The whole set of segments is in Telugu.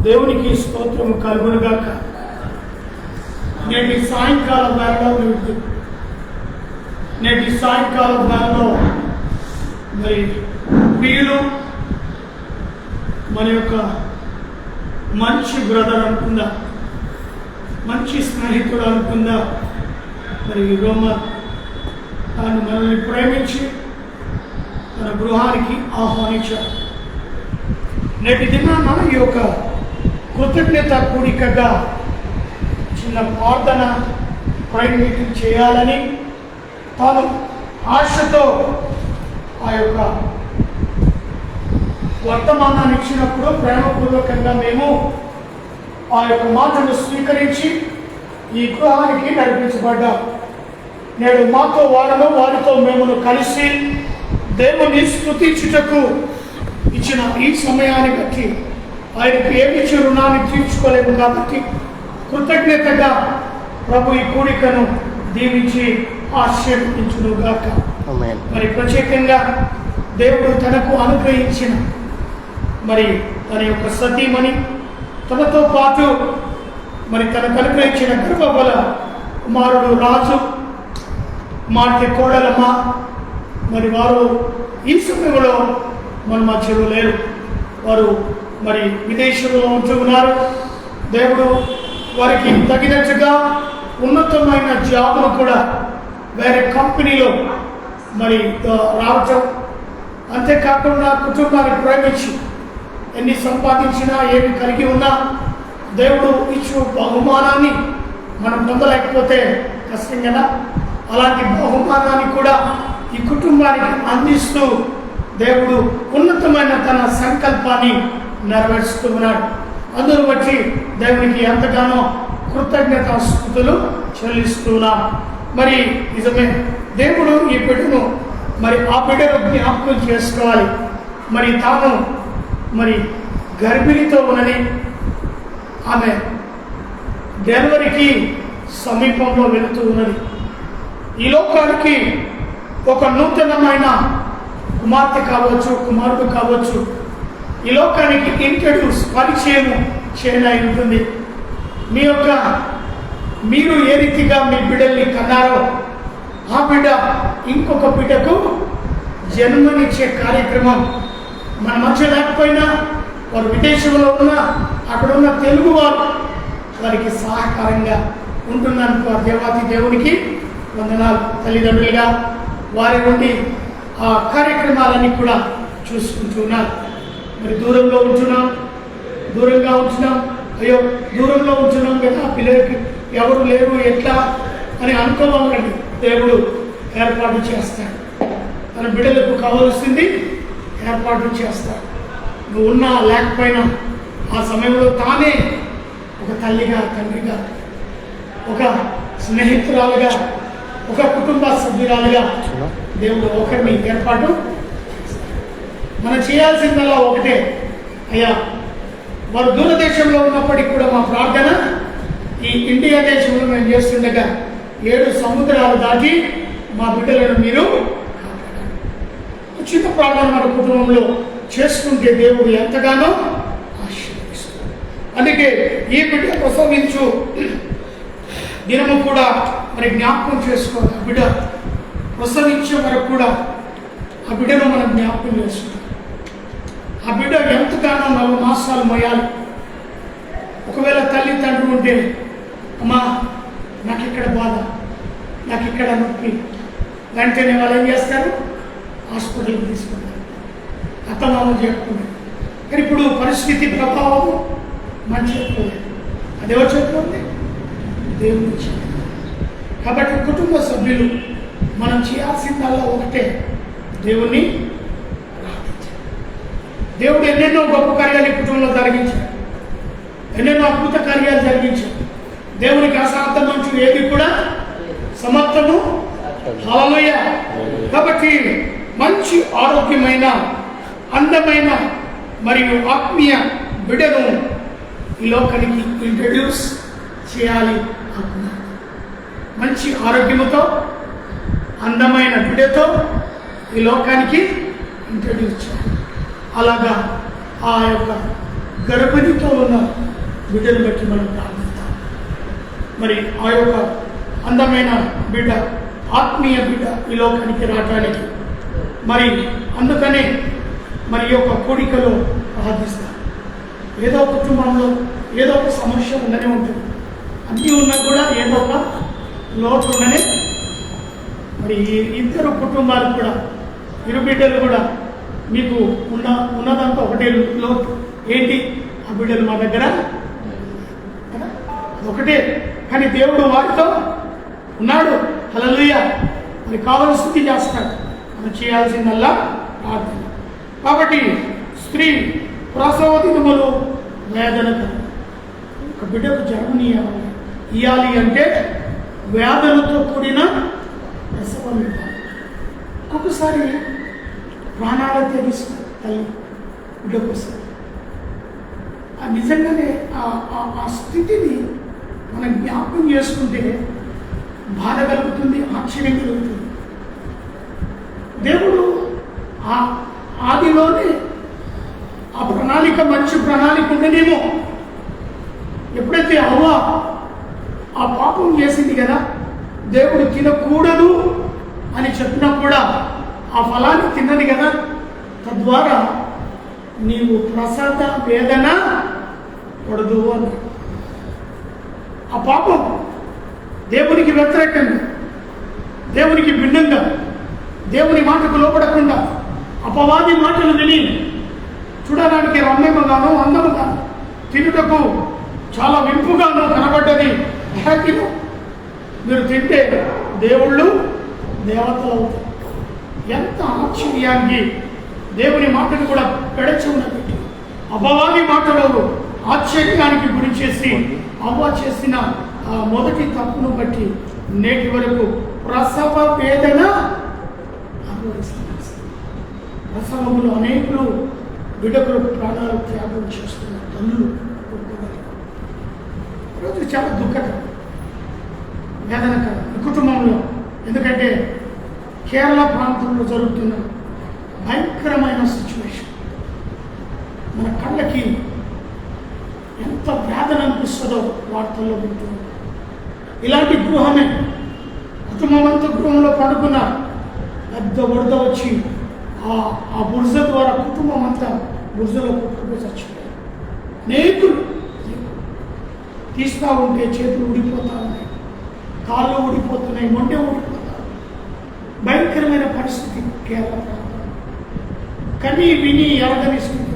దేవునికి స్తోత్రము కలుగునుగాక. నేటి సాయంకాల వేళలో మరి ప్రియులు మన యొక్క మంచి బ్రదర్ అనుకుందా, మంచి స్నేహితుడు అనుకుందా, మరి రోమర్ తాను మనల్ని ప్రేమించి తన గృహానికి ఆహ్వానించారు. నేటి దినాన ఈ యొక్క కృతజ్ఞత కూడికగా చిన్న ప్రార్థన ప్రేమింగ్ చేయాలని తాను ఆశతో ఆ యొక్క వర్తమానాన్ని ఇచ్చినప్పుడు ప్రేమపూర్వకంగా మేము ఆ యొక్క మాటను స్వీకరించి ఈ గృహానికి నడిపించబడ్డాం. నేడు మాతో వారితో మేము కలిసి దేవుని స్తుతించుటకు ఇచ్చిన ఈ సమయాన్ని బట్టి ఆయనకు ఏమిచ్చి రుణాన్ని తీర్చుకోలేము కాబట్టి కృతజ్ఞతగా ప్రభు ఈ కూడికను దీవించి ఆశీర్వదించునుగాక. మరి ప్రత్యేకంగా దేవుడు తనకు అనుగ్రహించిన మరి తన యొక్క సతీమణి, తనతో పాటు మరి తనకు అనుగ్రహించిన గర్భఫల కుమారుడు రాజు, కుమార్తె కోడలమ్మ, మరి వారు ఈ సమయంలో మన మధ్యలో లేరు. వారు మరి విదేశంలో ఉంటూ ఉన్నారు. దేవుడు వారికి తగినట్టుగా ఉన్నతమైన జాబ్ను కూడా వేరే కంపెనీలో మరి రావటం, అంతేకాకుండా కుటుంబాన్ని ప్రేమించి ఎన్ని సంపాదించినా ఏమి కలిగి ఉన్నా దేవుడు ఇచ్చు బహుమానాన్ని మనం పొందలేకపోతే కష్టం కదా. అలాంటి బహుమానాన్ని కూడా ఈ కుటుంబానికి అందిస్తూ దేవుడు ఉన్నతమైన తన సంకల్పాన్ని నెరవేరుస్తూ ఉన్నాడు. అందును బట్టి దేవునికి ఎంతగానో కృతజ్ఞతాస్తుతులు చెల్లిస్తున్నాం. మరి నిజమే, దేవుడు ఈ బిడ్డను మరి ఆ బిడ్డను జ్ఞాపకం చేసుకోవాలి. మరి తాను మరి గర్భిణితో ఉన్నది, ఆమె డెలివరీకి సమీపంలో వెళుతూ ఉన్నది. ఈ లోకానికి ఒక నూతనమైన కుమార్తె కావచ్చు, కుమారుడు కావచ్చు, ఈ లోకానికి ఇంట్రడ్యూస్ పరిచయం చేయనై ఉంటుంది. మీరు ఏ రీతిగా మీ బిడ్డల్ని కన్నారో ఆ బిడ్డ ఇంకొక బిడ్డకు జన్మనిచ్చే కార్యక్రమం మన మధ్య లేకపోయినా, వారు విదేశంలో ఉన్నా అక్కడ ఉన్న తెలుగు వారికి సహకారంగా ఉంటున్నందుకు ఆ దేవాతి దేవునికి వందనాలు. తల్లిదండ్రులుగా వారి నుండి ఆ కార్యక్రమాలన్నీ కూడా చూసుకుంటున్నారు. మరి దూరంగా ఉంటున్నాం, అయ్యో దూరంలో ఉంటున్నాం కదా, పిల్లలకి ఎవరు లేరు ఎట్లా అని అనుకోవాలండి. దేవుడు ఏర్పాటు చేస్తాడు, తన బిడ్డలకు కావాల్సింది ఏర్పాటు చేస్తాడు. నువ్వు ఉన్నా లేకపోయినా ఆ సమయంలో తానే ఒక తల్లిగా, తండ్రిగా, ఒక స్నేహితురాలుగా, ఒక కుటుంబ సభ్యురాలుగా దేవుడు ఒకరిని ఏర్పాటు. మనం చేయాల్సిందల్లా ఒకటే, అయ్యా వారు దూరదేశంలో ఉన్నప్పటికీ కూడా మా ప్రార్థన ఈ ఇండియా దేశంలో మేము చేస్తుండగా 7 సముద్రాలు దాటి మా బిడ్డలను మీరు ఉచిత ప్రార్థన మన కుటుంబంలో చేసుకుంటే దేవుడు ఎంతగానో ఆశీర్వదిస్తాడు. అందుకే ఈ బిడ్డ ప్రసవించు దినము కూడా మరి జ్ఞాపకం చేసుకోవాలి. ఆ బిడ్డ ప్రసవించే వరకు కూడా ఆ బిడ్డను మనం జ్ఞాపకం చేసుకుంటాం. ఆ బిడ్డ ఎంతగానో 4 మాసాలు మోయాలి. ఒకవేళ తల్లి తండ్రి ఉంటే, అమ్మా నాకు ఇక్కడ బాధ, నాకు ఇక్కడ నొప్పి, వెంటనే వాళ్ళు ఏం చేస్తారు, హాస్పిటల్కి తీసుకుంటారు, అత్తమామలు చెప్పుకుంటారు. కానీ ఇప్పుడు పరిస్థితి ప్రభావం మన చేతిలో లేదు. అది ఎవరు చేతిలో ఉంది? దేవుని చేతిలో. కాబట్టి కుటుంబ సభ్యులు మనం చేయాల్సిందల్లా ఒకటే, దేవుణ్ణి ప్రార్థించాలి. దేవుడు ఎన్నెన్నో గొప్ప కార్యాలు కుటుంబంలో జరిగించాడు, ఎన్నెన్నో అద్భుత కార్యాలు జరిగించాడు. దేవునికి అసాధ్యమంటూ ఏది కూడా సమర్థము. హల్లెలూయా. కాబట్టి మంచి ఆరోగ్యమైన అందమైన మరియు ఆత్మీయ బిడ్డను ఈ లోకానికి ఇంట్రడ్యూస్ చేయాలి అనుకున్నాను. మంచి ఆరోగ్యముతో అందమైన బిడ్డతో ఈ లోకానికి ఇంట్రడ్యూస్ చేయాలి. అలాగా ఆ యొక్క గర్భిణితో ఉన్న బిడ్డను బట్టి మనం ప్రార్థిస్తాం. మరి ఆ యొక్క అందమైన బిడ్డ, ఆత్మీయ బిడ్డ ఈ లోకానికి రావడానికి మరి అందుకనే మరి ఈ యొక్క కోడికలో ప్రార్థిస్తాం. ఏదో కుటుంబంలో ఏదో ఒక సమస్య ఉండనే ఉంటుంది. అన్నీ ఉన్నా కూడా ఏదో ఒక లోటు ఉండనే. మరి ఇద్దరు కుటుంబాలు కూడా, ఇరు బిడ్డలు కూడా మీకు ఉన్నదంతా ఒకటే లోటు. ఏంటి? ఆ బిడ్డలు మా దగ్గర ఒకటే, కానీ దేవుడు వారితో ఉన్నాడు. హల్లెలూయా. మరి కావలసింది చేస్తాడు. మనం చేయాల్సిందల్లా ప్రార్థన. కాబట్టి స్త్రీ ప్రసవ దినములు వేదనకు ఒక బిడ్డకు జన్మనియాలి. ఇవ్వాలి అంటే వేదనతో కూడిన ప్రసవం ఇవ్వాలి. ఒక్కొక్కసారి ప్రాణాలు తెగిస్తుంది తల్లి బిడ్డ కోసం. నిజంగానే ఆ స్థితిని మనం జ్ఞాపకం చేసుకుంటే బాధ కలుగుతుంది, ఆశ్చర్యం కలుగుతుంది. దేవుడు ఆదిలోనే ఆ ప్రణాళిక, మంచి ప్రణాళిక ఉండనేమో. ఎప్పుడైతే అవ్వ ఆ పాపం చేసింది కదా, దేవుడు తినకూడదు అని చెప్పినా కూడా ఆ ఫలాన్ని తిన్నది కదా, తద్వారా నీవు ప్రసాద వేదన పడదు అని. ఆ పాపం దేవునికి వ్యతిరేకంగా, దేవునికి భిన్నంగా, దేవుని మాటకు లోపడకుండా అపవాది మాటలు విని చూడడానికి రమ్యముగాను అందముగాను తినుటకు చాలా వింపుగాను కనబడ్డది. హ్యాపీను మీరు తింటే దేవుళ్ళు దేవతలు అవుతారు. ఎంత ఆశ్చర్యానికి దేవుని మాటను కూడా పెడచి ఉన్నది. అపవాది మాటలు ఆశ్చర్యానికి గురి చేసి అవ్వ చేసిన ఆ మొదటి తప్పును బట్టి నేటి వరకు ప్రసవ వేదన అనుభవిస్తున్నారు. ప్రసవములు అనేకులు బిడ్డకులు ప్రాణాలు త్యాగం చేస్తున్న తల్లులు రోజు చాలా దుఃఖకరం, వేదనకరం కుటుంబంలో. ఎందుకంటే కేరళ ప్రాంతంలో జరుగుతున్న భయంకరమైన సిచ్యువేషన్ మన కళ్ళకి ఎంత వేదన అనిపిస్తుందో వార్తల్లో వింటున్నాం. ఇలాంటి గృహమే, కుటుంబం అంతా గృహంలో పడుకున్న పెద్ద వరద వచ్చి ఆ బురద ద్వారా కుటుంబం అంతా బురదలో కుట్టుకుపోయి చచ్చిపోయారు. అనేకులు తీస్తూ ఉంటే చేతులు ఊడిపోతూ ఉన్నాయి, కాళ్ళు ఊడిపోతున్నాయి, మొండె ఊడిపోతారు. భయంకరమైన పరిస్థితి కేరళ ప్రాంతం. కానీ విని ఎరగని స్థితి.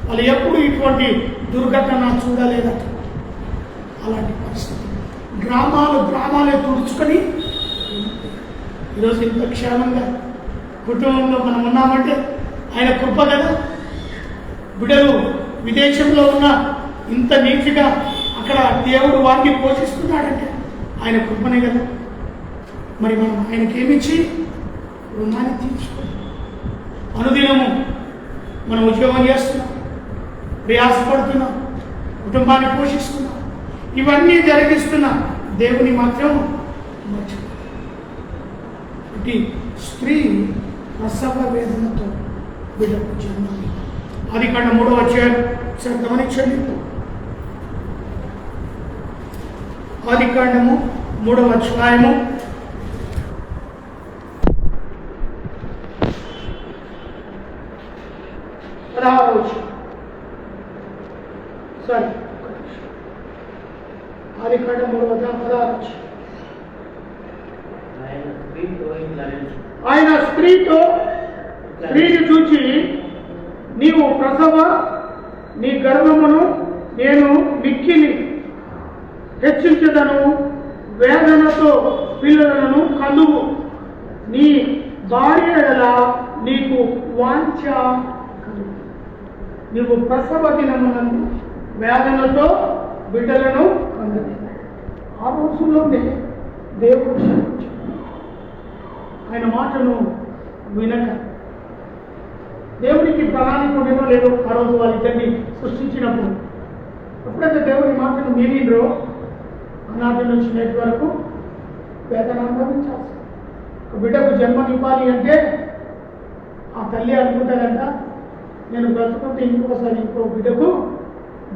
వాళ్ళు ఎప్పుడు ఇటువంటి దుర్ఘటన చూడలేదట. అలాంటి పరిస్థితి. గ్రామాలే తుడుచుకొని ఈరోజు ఇంత క్షేమంగా కుటుంబంలో మనం ఉన్నామంటే ఆయన కృప కదా. బిడ్డలు విదేశంలో ఉన్న ఇంత నీతిగా అక్కడ దేవుడు వారిని పోషిస్తున్నాడంటే ఆయన కృపనే కదా. మరి మనం ఆయనకేమిచ్చి రుణాన్ని తీర్చుకోవాలి. అనుదినము మనం ఉద్యోగం చేస్తున్నాం, ప్రయాసపడుతున్నాం, కుటుంబాన్ని పోషిస్తున్నాం, ఇవన్నీ జరిగిస్తున్నాం. దేవుని మాత్రం మర్చిపోయి స్త్రీ ప్రసవ వేదనతో బిడ్డకు జన్మని. ఆదికాండం 3వ అధ్యాయం ఒకసారి గమనించండి. ఆదికాండము 3వ అధ్యాయము 16వ వచనం. ఆదికాండం 3వ అధ్యాయం 16వ వచనం. ఆయన స్త్రీని చూచి, నీవు ప్రసవ నీ గర్భమును నేను మిక్కిలి హెచ్చించదను, వేదనతో పిల్లలను కలుగు, నీ భార్య ఎడల నీకు వాంఛ కలుగు. నీవు ప్రసవ దినమునందు వేదనతో బిడ్డలను కలుగు. ఆ రోజుల్లోనే దేవుడు క్షమించాడు. ఆయన మాటను వినక దేవునికి ప్రణాళిక ఉండేదో లేదో ఆ రోజు వాళ్ళిద్దరిని సృష్టించినప్పుడు ఎప్పుడైతే దేవుని మాటను మీరిండ్రో ఆనాటి నుంచి నేటి వరకు వేదన అనుభవించాల్సి. ఒక బిడ్డకు జన్మనివ్వాలి అంటే ఆ తల్లి అనుకుంటాడంట, నేను బ్రతుకుంటే ఇంకోసారి ఇంకో బిడ్డకు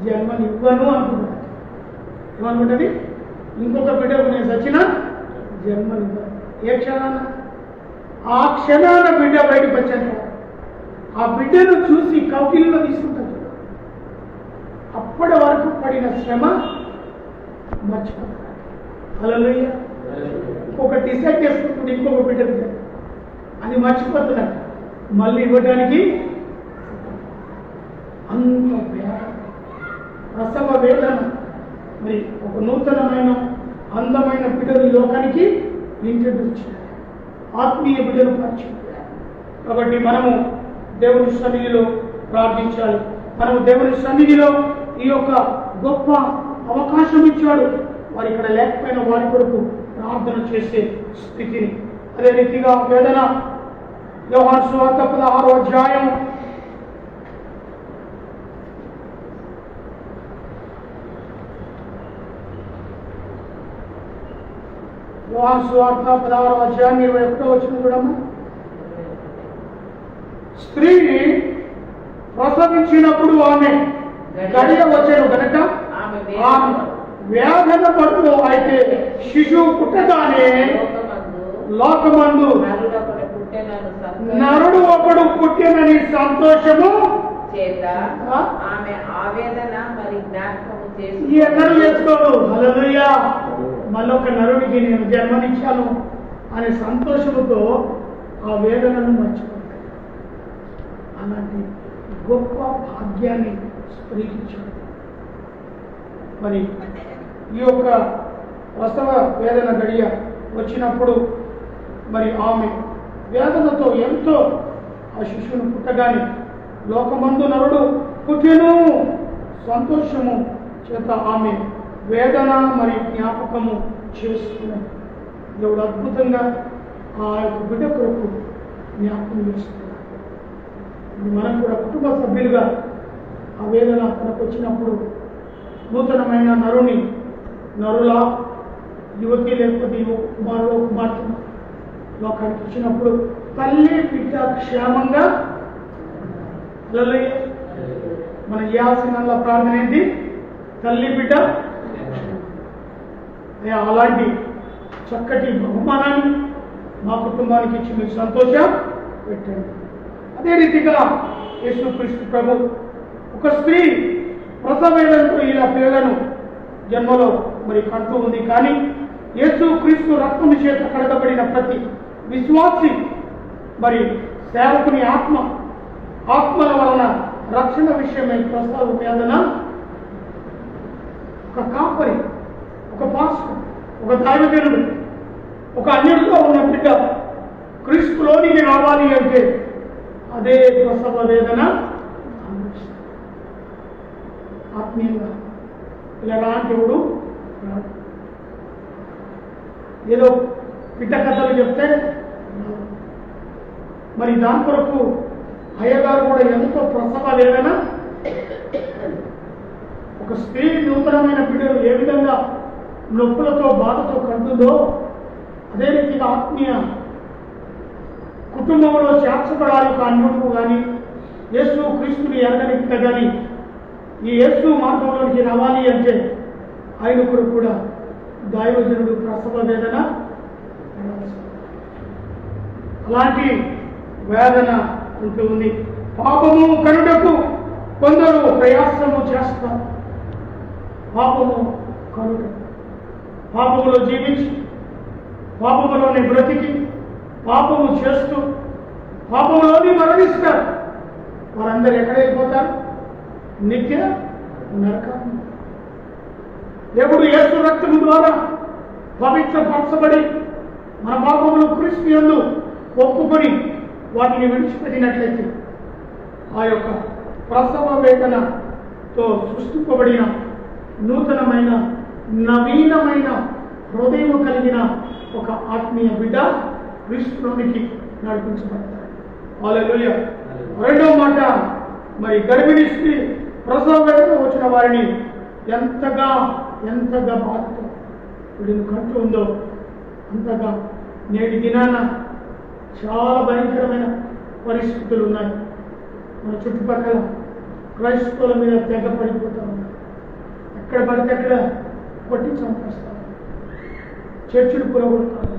జన్మనివ్వను అనుకుంటాను. ఏమనుకుంటుంది? ఇంకొక బిడ్డకు నేను చచ్చిన జన్మనివ్వను. ఏ క్షణాన? ఆ క్షణాన బిడ్డ బయటకు వచ్చాక ఆ బిడ్డను చూసి కౌకిలిలో తీసుకుంటాడు. అప్పటి వరకు పడిన శ్రమ మర్చిపోతాడు. హల్లెలూయా. ఇంకొక డిసైడ్ చేసుకుంటుంది ఇంకొక బిడ్డ అది మర్చిపోతున్నాడు. మళ్ళీ ఇవ్వడానికి అంత ప్రసవ వేదన. మరి ఒక నూతనమైన అందమైన బిడ్డలు లోకానికి ఇంట్రడ్యూస్ చేయాలి, ఆత్మీయ బిడ్డలు పరిచయం. కాబట్టి మనము దేవుని సన్నిధిలో ప్రార్థించాలి. మనము దేవుని సన్నిధిలో ఈ యొక్క గొప్ప అవకాశం ఇచ్చాడు. వారు ఇక్కడ లేకపోయిన వారి కొరకు ప్రార్థన చేసే స్థితిని. అదే రీతిగా వేదన యోహాను సువార్త 16వ అధ్యాయం యోహాను సువార్త 16వ అధ్యాయం 21వ వచనం చూడమ్మా. స్త్రీ ప్రసవించినప్పుడు ఆమె గడియ వచ్చాను కనుక ఆమె వేదన పడుతూ అయితే శిశువు పుట్టగానే లోకమందు నరుడు ఒకడు పుట్టినని సంతోషము చేత ఆమె ఆవేదన మరి జ్ఞాపకము చేసి ఎన్నడూ చేసుకోదు. హల్లెలూయా. మళ్ళొక నరుడికి నేను జన్మనిచ్చాను అనే సంతోషముతో ఆ వేదనను మర్చిపోతాడు. అలాంటి గొప్ప భాగ్యాన్ని స్త్రీకి ఇచ్చాడు. మరి ఈ యొక్క ప్రసవ వేదన గడియ వచ్చినప్పుడు మరి ఆమె వేదనతో ఎంతో ఆ శిశువును పుట్టగానే లోకమందు నరుడు పుట్టెను సంతోషము చేత ఆమె వేదన మరి జ్ఞాపకము చేసుకున్నాడు. దేవుడు అద్భుతంగా ఆ యొక్క బిడ్డ కొరకు జ్ఞాపకం చేస్తున్నాడు. మనం కూడా కుటుంబ సభ్యులుగా ఆ వేదన తనకు వచ్చినప్పుడు నూతనమైన నరులా యువతి లేకపోతే కుమారుడు కుమార్తె లోకానికి వచ్చినప్పుడు తల్లి బిడ్డ క్షేమంగా మనం చేయాల్సిన ప్రార్థన ఏంటి? తల్లి బిడ్డ అలాంటి చక్కటి బహుమానాన్ని మా కుటుంబానికి ఇచ్చి మీకు సంతోషం పెట్టండి. అదే రీతిగా యేసుక్రీస్తు ప్రభు ఒక స్త్రీ ప్రసవేదనతో ఇలా పిల్లలను జన్మలో మరి కంటూ ఉంది. కానీ యేసుక్రీస్తు రక్తము చేత కడగబడిన ప్రతి విశ్వాసి మరి సేవకుని ఆత్మల వలన రక్షణ విషయమై ప్రసవ వేదన ఒక కాపరి, ఒక పాస్టర్, ఒక దైవజనుడు, ఒక అన్యుడితో ఉన్న బిడ్డ క్రీస్తులోనికి రావాలి అంటే అదే ప్రసవ వేదన ఆత్మీయంగా ఎలాంటి వాడు ఏదో పిట్ట కథలు చెప్తే మరి దాని కొరకు అయ్యగారు కూడా ఎంతో ప్రసవ వేదన. ఒక స్త్రీ నూతనమైన బిడ్డలు ఏ విధంగా నొప్పులతో బాధతో కంటుందో అదే రీతిగా ఆత్మీయ కుటుంబంలో చేర్చబడాలి. ఒక అన్యుడు కానీ యేసు క్రీస్తుని ఎరగని బిడ్డ కానీ ఈ యేసు మార్గంలోనికి రావాలి అంటే ఆయన కొరకు కూడా దైవజనుడు ప్రసవ వేదన అలాంటి వేదన ఉంటూ ఉంది. పాపము కనుటకు కొందరు ప్రయాసము చేస్తారు. పాపము కనుట పాపములో జీవించి పాపములోని బ్రతికి పాపము చేస్తూ పాపములోని మరణిస్తారు. వారందరూ ఎక్కడైపోతారు? నిత్య నరకాన్ని. ఎప్పుడు యేసు రక్తము ద్వారా పవిత్రపరచబడి మన పాపములు క్రీస్తు యందు ఒప్పుకొని వాటిని విడిచిపెట్టినట్లయితే ఆ యొక్క ప్రసవ వేదనతో సృష్టింపబడిన నూతనమైన నవీనమైన హృదయం కలిగిన ఒక ఆత్మీయ బిడ్డ క్రీస్తులోనికి నడిపించబడతాడు. హల్లెలూయా. రెండవ మాట, మరి గర్భిణీ స్త్రీ ప్రసవ వేదన వచ్చిన వారిని ఎంతగా బాధతో వీడిని కంటూ ఉందో అంతగా నేటి దినాన చాలా భయంకరమైన పరిస్థితులు ఉన్నాయి. మన చుట్టుపక్కల క్రైస్తవుల మీద తెగ పడిపోతూ ఉన్నారు. ఎక్కడ పడితే అక్కడ కొట్టి చంపేస్తారు, చర్చిలు కూలగొడతారు,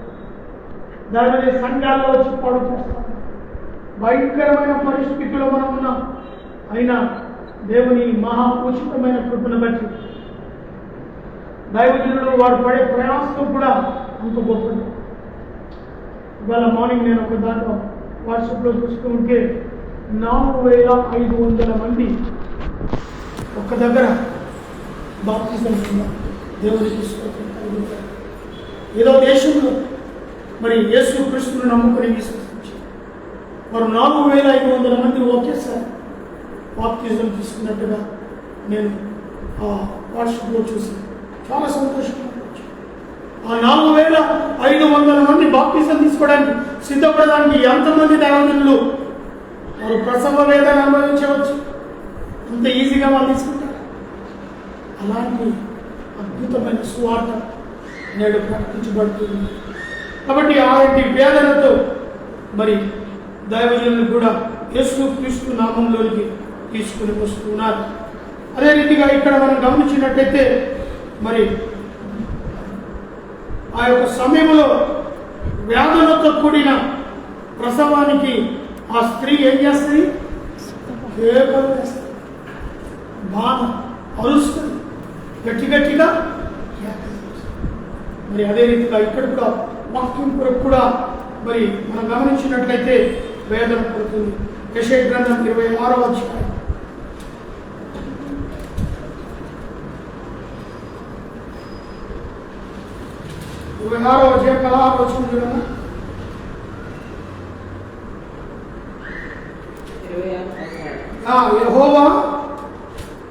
దాని మీద సంఘాల్లో వచ్చి పాడు చేస్తారు. భయంకరమైన పరిస్థితుల్లో మనం ఉన్నాం. అయినా దేవుని మహా ఉచితమైన కృపను బట్టి దైవజనులు వారు పడే ప్రయాసం కూడా అంత గొప్పది. ఇవాళ మార్నింగ్ నేను ఒక దాంట్లో వాట్సాప్లో చూస్తూ ఉంటే 4,500 మంది ఒక్క దగ్గర బాప్తిజం దేవుడికి ఏదో దేశంలో మరి యేసు క్రీస్తును నమ్ముకుని విశ్వసించారు. వారు 4,500 మంది ఒకేసారి బాప్తిజం తీసుకున్నట్టుగా నేను ఆ వాట్సాప్లో చూసాను. చాలా సంతోషంగా ఆ 4,500 మంది బాప్తిజం తీసుకోవడానికి సిద్ధపడడానికి ఎంతమంది దైవజనులు వారు ప్రసవ వేదన అనుభవించవచ్చు. అంత ఈజీగా వాళ్ళు తీసుకుంటారు. అలాంటి అద్భుతమైన సువార్త నేడు ప్రకటించబడుతుంది. కాబట్టి అలాంటి వేదనతో మరి దైవజనులు కూడా యేసు క్రీస్తు నామంలోనికి తీసుకుని వస్తున్నారు. అదే రీతిగా ఇక్కడ మనం గమనించినట్లయితే మరి ఆ యొక్క సమయంలో వ్యాధులతో కూడిన ప్రసవానికి ఆ స్త్రీ ఏం చేస్తుంది? కేవలం వేస్తుంది, బాధ అరుస్తుంది, గట్టిగా. మరి అదే రీతిగా ఇక్కడ కూడా వాక్యం కొరకు కూడా మరి మనం గమనించినట్లయితే వేదన పడుతుంది. యెషయా గ్రంథం 26వ అధ్యాయం 26వ అధ్యాయం 16వ వచనం చూడండి.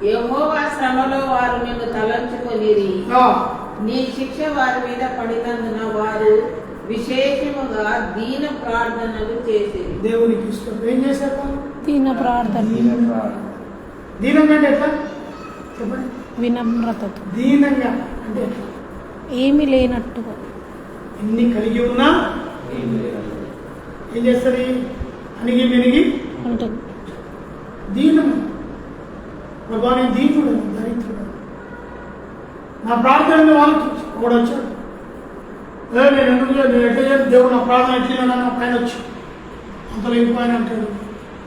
యెహోవా శ్రమలో వారు నిన్ను తలంచుకొనిరి. నీ శిక్ష వారి మీద పడినందున వారు విశేషముగా దీన ప్రార్థనలు చేసేది. దేవునికి ఇష్టం ఏం చేశారు? దీన ప్రార్థన. దీనం అంటే ఎట్లా చెప్పండి? వినమ్రతతో. దీనంగా అంటే ఏమీ లేనట్టుగా, ఎన్ని కలిగి ఉన్నా ఏం చేస్తుంది? అణిగి మెనిగి ఉంటుంది. దీనం. ప్రభా నేను దీనుడు, దరిద్రుడు, నా ప్రార్థనని వాళ్ళకి ఒకడు వచ్చాడు. నేను ఎట్లా చేసి దేవుడు నా ప్రార్థన ఎట్లా నా పైన వచ్చి అంతలో ఇంపాయన అంటాడు,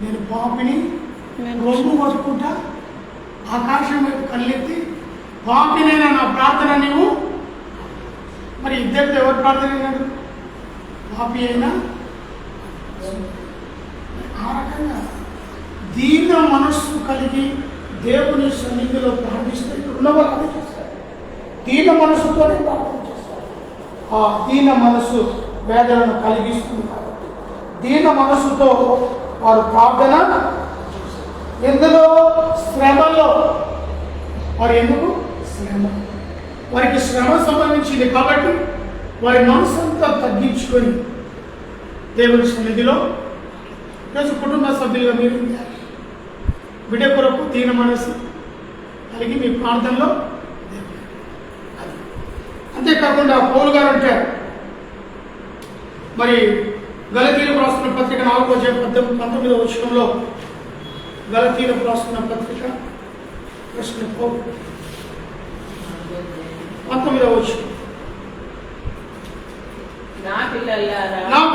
నేను పాపిని రొమ్ము పట్టుకుంటా ఆకాశం వైపు కళ్ళెత్తి పాపినైనా నా ప్రార్థన నీవు. మరి ఇద్దరితో ఎవరు ప్రార్థన అయినాడు? పాపి అయినా. ఆ రకంగా దీన మనస్సు కలిగి దేవుని సన్నిధిలో ప్రార్థిస్తే ఉన్నవాళ్ళు అదే చేస్తారు. దీన మనస్సుతోనే ప్రార్థన చేస్తారు. ఆ దీన మనస్సు వేదనను కలిగిస్తుంది కాబట్టి దీన మనస్సుతో వారు ప్రార్థన. ఎందులో? శ్రమలో. వారు ఎందుకు? శ్రమ. వారికి శ్రమ సంబంధించింది కాబట్టి వారి మనసు అంతా తగ్గించుకొని దేవుని సన్నిధిలో ఈరోజు కుటుంబ సభ్యులుగా మీరు బిడ్డ కొరకు దీన మనసు కలిగి మీ ప్రార్థనలో. అంతేకాకుండా పౌలు గారు అంటారు మరి గలతీలకు రాసిన పత్రిక 4వ అధ్యాయం 19వ వచనంలో, గలతీలకు రాసిన పత్రిక ప్రశ్న 19వ వచనం, నా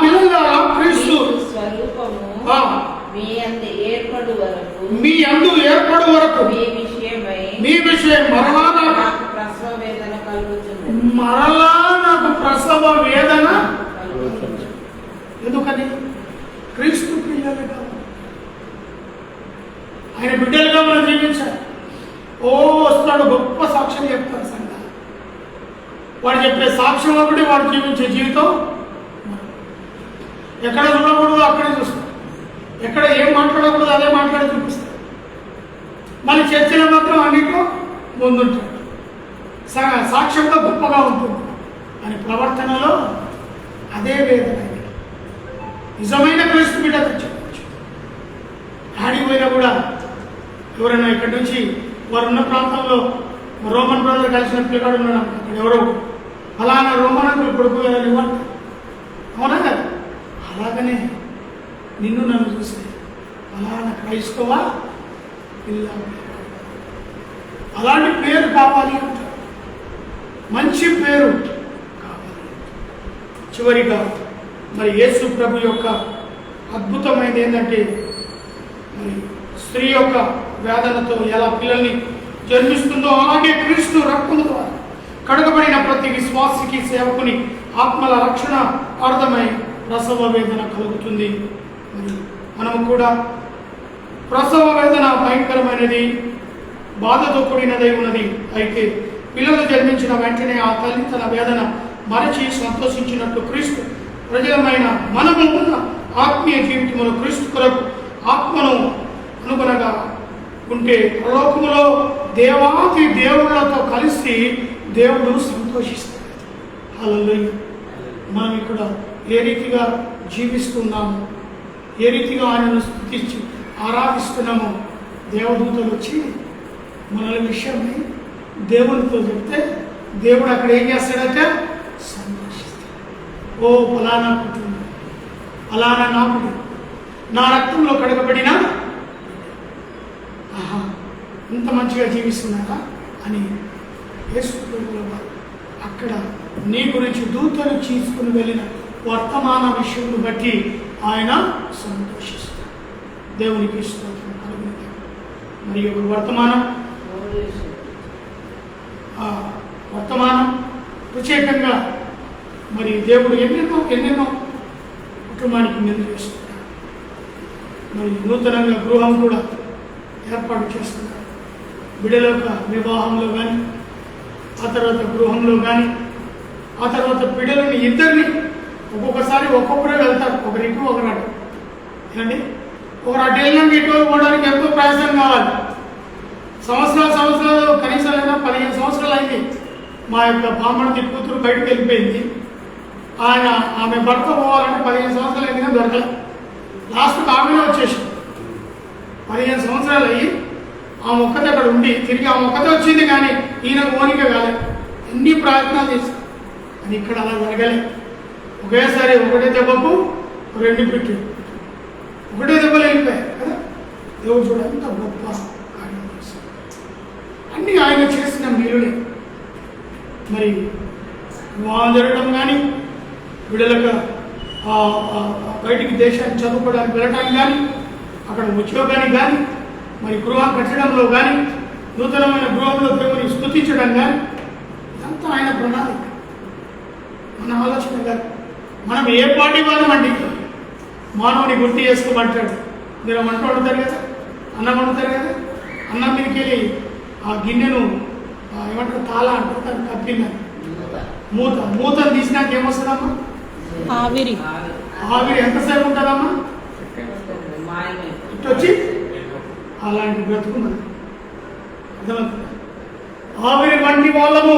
పిల్లలారా క్రీస్తు స్వరూపము మీ అందు ఏర్పడు వరకు మీ విషయం మరలా నాకు ప్రసవ వేదన కలుగుతుంది. ఎందుకని? క్రీస్తు పిల్లలుగా ఆయన బిడ్డలుగా మనం జీవించాలి. వస్తున్నాడు, గొప్ప సాక్ష్యం చెప్తారు సంఘ. వాడు చెప్పే సాక్ష్యం ఒకటి, వాడు జీవించే జీవితం ఎక్కడ చూడకూడదు అక్కడే చూస్తాం, ఎక్కడ ఏం మాట్లాడకూడదు అదే మాట్లాడి చూపిస్తాం. మళ్ళీ చర్చలో మాత్రం అన్నింటిలో ముందుంటాడు. సాక్ష్యంగా గొప్పగా ఉంటుంది. అని ప్రవర్తనలో అదే వేదన. నిజమైన క్రీస్తు బిడ్డ చెప్పచ్చు. ఆడిపోయినా కూడా ఎవరైనా ఇక్కడి నుంచి వారు ఉన్న ప్రాంతంలో రోమన్ బ్రదర్ కలిసిన పిల్లగాడు ఉన్నాడు, అక్కడ ఎవరో అలానే రోమన్ కొడుకు ఇవ్వండి, అవునా కదా? అలాగనే నిన్ను నన్ను చూస్తే అలానే క్రైస్తవ పిల్ల, అలాంటి పేరు కావాలి అంటారు, మంచి పేరు కావాలి. చివరిగా మరి యేసు ప్రభు యొక్క అద్భుతమైనది ఏంటంటే, మరి స్త్రీ యొక్క వేదనతో ఎలా పిల్లల్ని జన్మిస్తుందో అలాగే క్రీస్తు రక్తము ద్వారా కడగబడిన ప్రతి విశ్వాసికి సేవకుని ఆత్మల రక్షణ అర్థమై ప్రసవ వేదన కలుగుతుంది. మరి మనము కూడా ప్రసవ వేదన భయంకరమైనది, బాధతో కూడినదై ఉన్నది. అయితే పిల్లలు జన్మించిన వెంటనే ఆ తల్లి తన వేదన మరచి సంతోషించినట్లు క్రీస్తు ప్రజలమైన మనము ఉన్న ఆత్మీయ జీవితంలో క్రీస్తు కొరకు ఆత్మను అనుగుణంగా ఉంటే పరలోకములో దేవాది దేవుళ్ళతో కలిసి దేవుడు సంతోషిస్తాడు. హల్లెలూయా. మనం ఇక్కడ ఏ రీతిగా జీవిస్తున్నాము, ఏ రీతిగా ఆయనను స్తుతించి ఆరాధిస్తున్నామో దేవదూతలు వచ్చి మనల విషయాన్ని దేవునితో చెప్తే దేవుడు అక్కడ ఏం చేస్తాడంటే సంతోషిస్తాడు. ఓ ఫలానా కుటుంబం, ఫలానా నా కుటుంబం, నా రక్తంలో కడగబడిన ఇంత మంచిగా జీవిస్తున్నారా అని యేసు ప్రభువు అక్కడ నీ గురించి దూతలు తీసుకుని వెళ్ళిన వర్తమాన విషయంను బట్టి ఆయన సంతోషిస్తాడు. దేవునికి స్తోత్రం కలుగుతుంది. మరి ఒక వర్తమానం ప్రత్యేకంగా మరి దేవుడు ఎన్నెన్నో కుటుంబానికి మేలు చేస్తున్నాడు. మరి నూతనంగా గృహం కూడా ఏర్పాటు చేస్తున్నారు. బిడ్డల యొక్క వివాహంలో కానీ, ఆ తర్వాత గృహంలో కానీ, ఆ తర్వాత బిడ్డలని ఇద్దరిని ఒక్కొక్కసారి ఒక్కొక్కరే వెళ్తారు, ఒకరికి ఒకరు అటు. ఏమండి, ఒకరు అటు వెళ్ళినాక ఇటు పోవడానికి ఎంతో ప్రయాసం కావాలి. సంవత్సరాలు కనీసం లేదా 15 సంవత్సరాలు అయింది. మా యొక్క బామ్మడి కూతురు బయటకు వెళ్ళిపోయింది. ఆమె భర్త పోవాలంటే 15 సంవత్సరాలు అయిందిగా దొరకలేదు. లాస్ట్కి ఆమెనే వచ్చేసి 15 సంవత్సరాలు అయ్యి ఆ మొక్కతో అక్కడ ఉండి తిరిగి ఆ మొక్కతో వచ్చింది, కానీ ఈయన ఓనిక కాలేదు. ఎన్ని ప్రయత్నాలు చేశారు, అది ఇక్కడ అలా జరగలేదు. ఒకేసారి ఒకటే దెబ్బకు 2 బిడ్డలు ఒకటే దెబ్బలు వెళ్ళిపోయాయి కదా. దేవుడు చూడ ఎంత గొప్ప కార్యం చేశారు. అన్నీ ఆయన చేసిన మేలులే. మరి వివాహం జరగడం కానీ, బిడ్డలకు బయటికి దేశానికి చదువుకోవడానికి వెళ్ళడానికి కానీ, అక్కడ ఉద్యోగానికి కానీ, మరి గృహం కట్టడంలో కానీ, నూతనమైన గృహంలో దేవుని స్తుతించడం కానీ, ఇదంతా ఆయన ప్రణాళిక, మన ఆలోచన కాదు. మనం ఏ పార్టీ వాళ్ళమండి, మానవుని గుర్తు చేసుకోమంటాడు. మీరు వంట వండుతారు కదా, అన్నం వండుతారు కదా, అన్నం మీదకి వెళ్ళి ఆ గిన్నెను ఏమంటారు తాళ అంటారు, దాన్ని కప్పిందని మూతను తీసినాక ఏమొస్తుందమ్మా? ఆవిరి. ఆవిరి ఎంతసేపు ఉంటుందమ్మా? ఇటు వచ్చి అలాంటి బ్రతుకున్నది. అర్థమవుతుంది. ఆవిరి వంటి వాళ్ళము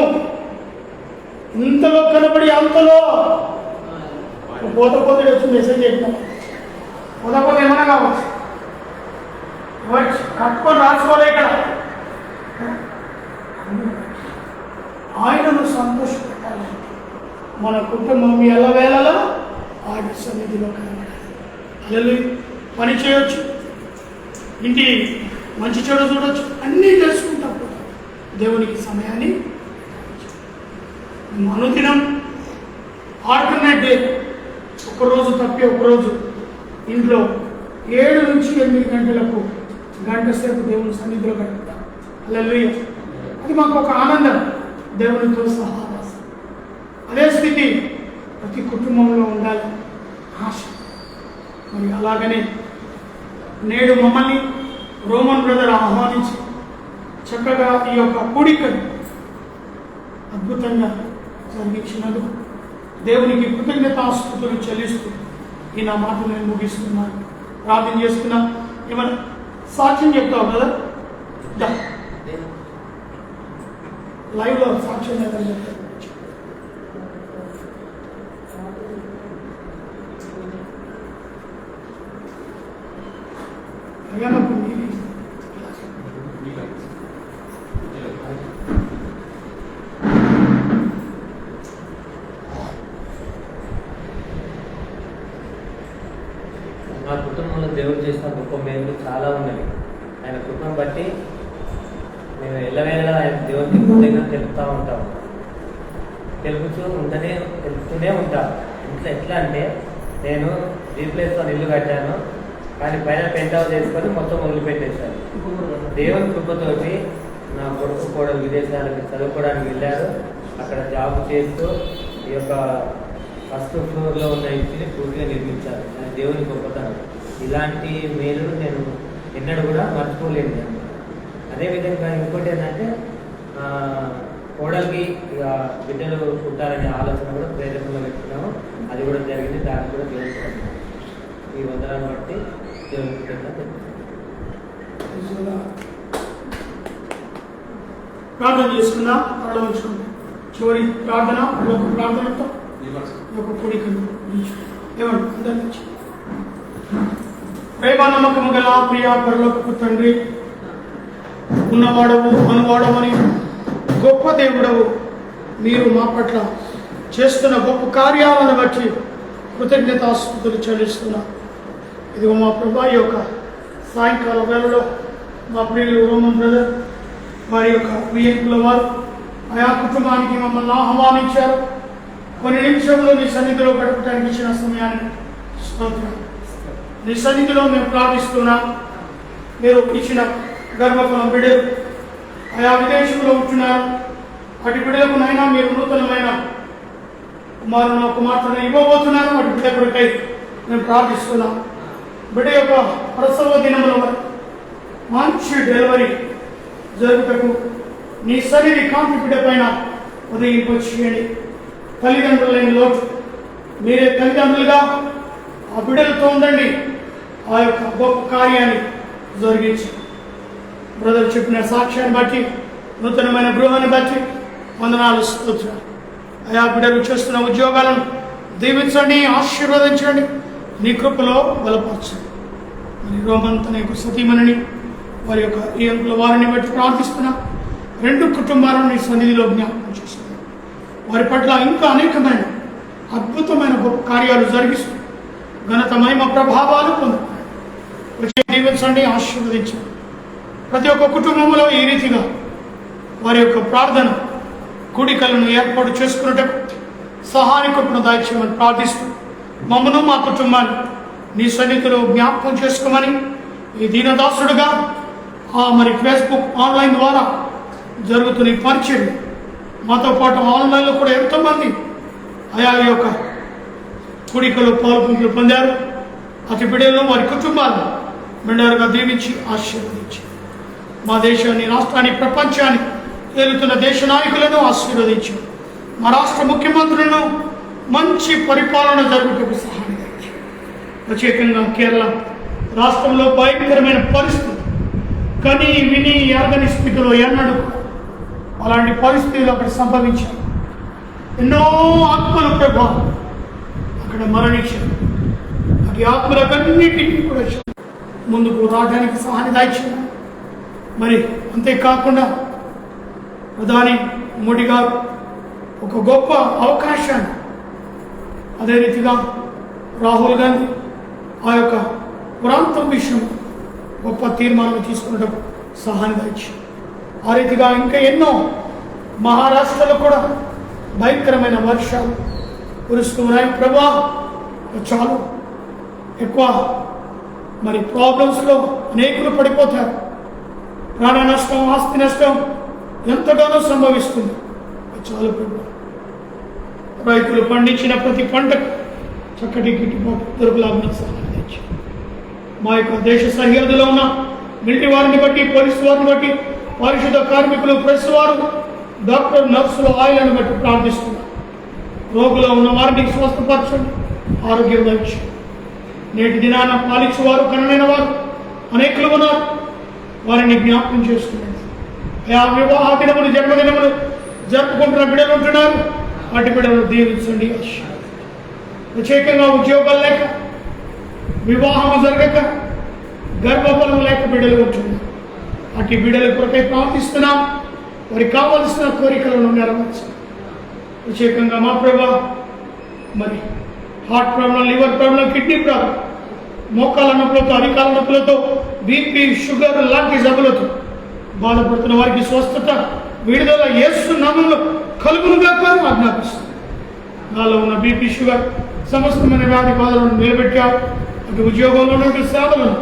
ఇంతలో కనబడి అంతలో పోత వచ్చి మెసేజ్ చెప్తాం. పోత ఏమైనా కావచ్చు, కట్టుకొని రాసుకోలే ఇక్కడ. ఆయనను సంతోషపెట్టాలంటే మన కుటుంబం ఎల్లవేళలో ఆయన సన్నిధిలో కనబడాలి. హల్లెలూయా. పని చేయొచ్చు, ఇంటి మంచి చెడు చూడొచ్చు, అన్నీ తెలుసుకుంటా పోతాం. దేవునికి సమయాన్ని అనుదినం ఆల్టర్నేట్ డే, ఒకరోజు తప్పి ఒకరోజు ఇంట్లో 7 నుంచి 8 గంటలకు గంట సేపు దేవుని సన్నిధిలో గడుపుతాం. హల్లెలూయా. అది మాకు ఒక ఆనందం, దేవునితో సహవాసం. అదే స్థితి ప్రతి కుటుంబంలో ఉండాలి ఆశ. మరి అలాగనే నేడు మమ్మల్ని రోమన్ బ్రదర్ ఆహ్వానించి చక్కగా ఈ యొక్క కూడికను అద్భుతంగా జరిగించినందుకు దేవునికి కృతజ్ఞతాస్తుతులు చెల్లిస్తూ ఈ నా మాటలు నేను ముగిస్తున్నాను. ప్రార్థన చేస్తున్నా. ఏమన్నా సాక్ష్యం చెప్తావు కదా, లైవ్లో సాక్ష్యం చెప్తాను. మా కుటుంబంలో దేవుడు చేసిన గొప్ప మేలు చాలా ఉన్నవి. ఆయన కృపను బట్టి మేము ఎల్లవేళలా ఆయన దేవుడికి కృతజ్ఞత తెలుపుతూ ఉంటాం, తెలుపుతూనే ఉంటాం. ఇంట్లో ఎట్లా అంటే నేను రీప్లేస్తో ఇల్లు కట్టాను, కానీ పైన పెంట్ హౌస్ చేసుకొని మొత్తం వదిలిపెట్టేశాను. దేవుని కృపతోటి నా కొడుకు కూడా విదేశాలకు చదువుకోవడానికి వెళ్ళారు. అక్కడ జాబ్ చేస్తూ ఈ యొక్క ఫస్ట్ ఫ్లోర్లో ఉన్న ఇంటిని పూర్తిగా నిర్మించారు. ఆయన దేవుని గొప్పతనం. ఇలాంటి మేలు నేను ఎన్నడూ కూడా మర్చిపోలేను. అదేవిధంగా ఇంకోటి ఏంటంటే కోడలికి ఇక బిడ్డలు పుట్టాలనే ఆలోచన కూడా ప్రేరేపణలో పెట్టుకున్నాము. అది కూడా జరిగింది. దాన్ని కూడా దేవుడు ఈ వందనాన్ని బట్టి దేవుని ప్రార్థన చేసుకుందాం. చివరి ప్రార్థన ప్రార్థనతో ఒక కోరికను ఏమండి అందరి ప్రేమ నమ్మకము గల ప్రియ పరలోకపు తండ్రి, ఉన్నవాడవు అనువాడవని గొప్ప దేవుడవు, మీరు మా పట్ల చేస్తున్న గొప్ప కార్యాలను బట్టి కృతజ్ఞతాస్తుతులు చెల్లిస్తున్నా. ఇదిగో మా ప్రభా ఈ యొక్క సాయంకాల వేళలో మా ప్రియులు రోమన్ బ్రదర్ వారి యొక్క వియంకుల వారు ఆయా కుటుంబానికి మమ్మల్ని ఆహ్వానించారు. కొన్ని నిమిషంలో నీ సన్నిధిలో గడపడానికి ఇచ్చిన సమయాన్ని స్తోత్రం. నీ సన్నిధిలో మేము ప్రార్థిస్తున్నాం. మీరు ఇచ్చిన గర్భఫలం బిడ్డలు ఆయా విదేశంలో ఉంటున్నారు. అటు బిడ్డలకు నైనా మీరు నూతనమైన కుమారుని కుమార్తెను ఇవ్వబోతున్నారు. అటు బిడ్డ కొరకై మేము ప్రార్థిస్తున్నాం. బిడ్డ యొక్క ప్రసవ దినముల మంచి డెలివరీ జరుగుటకు నీ సన్నిధి కాంతి బిడ్డ పైన ఉదయింపచేయండి. తల్లిదండ్రులైన లోటు మీరే తల్లిదండ్రులుగా ఆ బిడ్డలతో ఉండండి. ఆ యొక్క గొప్ప కార్యాన్ని జరిగించి బ్రదర్ చెప్పిన సాక్ష్యాన్ని బట్టి, నూతనమైన గృహాన్ని బట్టి వందనాలు స్తోత్రాలు. ఆయా బిడ్డలు చేస్తున్న ఉద్యోగాలను దీవించండి, ఆశీర్వదించండి, నీ కృపలో బలపరచండి. మరి రోమంత యొక్క సతీమణిని వారి యొక్క ఈ అంకుల వారిని బట్టి ప్రార్థిస్తున్నా. రెండు కుటుంబాలను నీ సన్నిధిలో జ్ఞాపకం చేస్తున్నాను. వారి పట్ల ఇంకా అనేకమైన అద్భుతమైన గొప్ప కార్యాలు జరిగిస్తూ ఘనత మహిమ ప్రభావాలు పొందుతాయి. వచ్చే దీవించండి, ఆశీర్వదించండి. ప్రతి ఒక్క కుటుంబంలో ఈ రీతిగా వారి యొక్క ప్రార్థన కూడికలను ఏర్పాటు చేసుకున్నట్టు సహాయ కృపను దాయిచ్యమని ప్రార్థిస్తూ మమ్మను మా కుటుంబాన్ని నీ సన్నిధిలో జ్ఞాపకం చేసుకోమని ఈ దీనదాసుడుగా మరి ఫేస్బుక్ ఆన్లైన్ ద్వారా జరుగుతున్న ఈ పరిచయం మాతో పాటు ఆన్లైన్లో కూడా ఎంతోమంది ఆయా యొక్క కూడికలో పాల్గొంటూ పొందారు. అతి బిడ్డలను వారి కుటుంబాలను మెండారుగా దీవించి ఆశీర్వదించి మా దేశాన్ని, రాష్ట్రాన్ని, ప్రపంచాన్ని ఏలుతున్న దేశ నాయకులను ఆశీర్వదించి మా రాష్ట్ర ముఖ్యమంత్రులను మంచి పరిపాలన జరుగుటకు సహాయం చేయండి. ప్రత్యేకంగా కేరళ రాష్ట్రంలో భయంకరమైన పరిస్థితి కని విని ఎరగని స్థితిలో ఎన్నడూ అలాంటి పరిస్థితులు అక్కడ సంభవించాయి. ఎన్నో ఆత్మల ప్రభావం అక్కడ మరణించారు. అటు ఆత్మలకన్నిటికీ కూడా ముందుకు రావడానికి సహాయం దాయిచ్చారు. మరి అంతేకాకుండా ప్రధాని మోడీ గారు ఒక గొప్ప అవకాశాన్ని, అదే రీతిగా రాహుల్ గాంధీ ఆ యొక్క ప్రాంతం విషయం గొప్ప తీర్మానం తీసుకున్నట్టు సహాయం దాయిచ్చారు. ఆ రీతిగా ఇంకా ఎన్నో మహారాష్ట్రలో కూడా భయంకరమైన వర్షాలు కురుస్తూ ఉన్నాయి. ప్రభా చాలు ఎక్కువ మరి ప్రాబ్లమ్స్లో అనేకులు పడిపోతారు. ప్రాణ నష్టం, ఆస్తి నష్టం ఎంతగానో సంభవిస్తుంది. చాలు ప్రభా, రైతులు పండించిన ప్రతి పంటకు చక్కటి గిట్టుబాటు దొరుకులాగా సహాయం తెచ్చి మా యొక్క దేశ సరిహద్దులో ఉన్న మిలిటరీ వారిని బట్టి, పోలీసు వారిని బట్టి, పారిశుద్ధ కార్మికులు, ప్రెస్ వారు, డాక్టర్, నర్సులు, ఆయిలను బట్టి ప్రార్థిస్తున్నారు. రోగులో ఉన్న వారిని స్వస్థపరచండి, ఆరోగ్యం దయచేయండి. నేటి దినాన పాలించేవారు, కనులైన వారు అనేకులు ఉన్నారు. వారిని జ్ఞాపకం చేసుకున్నాడు. ఆ వివాహ దినములు, జన్మదినములు జరుపుకుంటున్న బిడ్డలు ఉంటున్నారు. వాటి బిడ్డలను దీవించండి. ప్రత్యేకంగా ఉద్యోగాలు లేక, వివాహం జరగక, గర్భఫలం లేక బిడ్డలు ఉంటున్నారు. అటు బిడ్డల కొరకై ప్రార్థిస్తున్నాం. వారికి కావలసిన కోరికలను నెరవేర్చు. ప్రత్యేకంగా మా ప్రభా, మరి heart problem, liver problem, kidney problem, మోకాల నొప్పులతో, అరికాల నొప్పులతో, బీపీ, షుగర్ లాంటి జబ్బులతో బాధపడుతున్న వారికి స్వస్థత, విడుదల యేసు నామములో కలుగునుగా కానీ ఆజ్ఞాపిస్తుంది. నాలో ఉన్న బీపీ, షుగర్, సమస్తమైన వ్యాధి బాధలను నిలబెట్టావు. అటు ఉద్యోగంలో నుండి సేవలను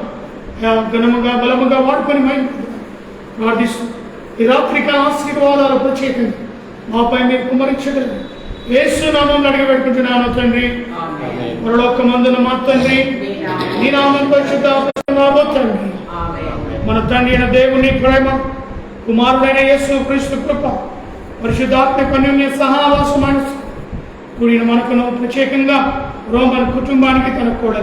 ఘనముగా బలముగా వాడుకొని ప్రార్థిస్తూ ఈ రాత్రిక ఆశీర్వాదాలు ప్రత్యేకంగా మాపై మీరు కుమరించగలరు. యేసు నామములో అడిగి పెట్టుకుంటున్నాను తండ్రి. పరలోకమందున మా తండ్రి, నీ నామం పరిశుద్ధ తండ్రి. మన తండ్రి అయిన దేవుని ప్రేమ, కుమారుడైన యేసు క్రీస్తు కృప, పరిశుద్ధాత్మ అన్యోన్య సహవాసమైన కూడిన మనకును, ప్రత్యేకంగా రోమన్ కుటుంబానికి తన కూడా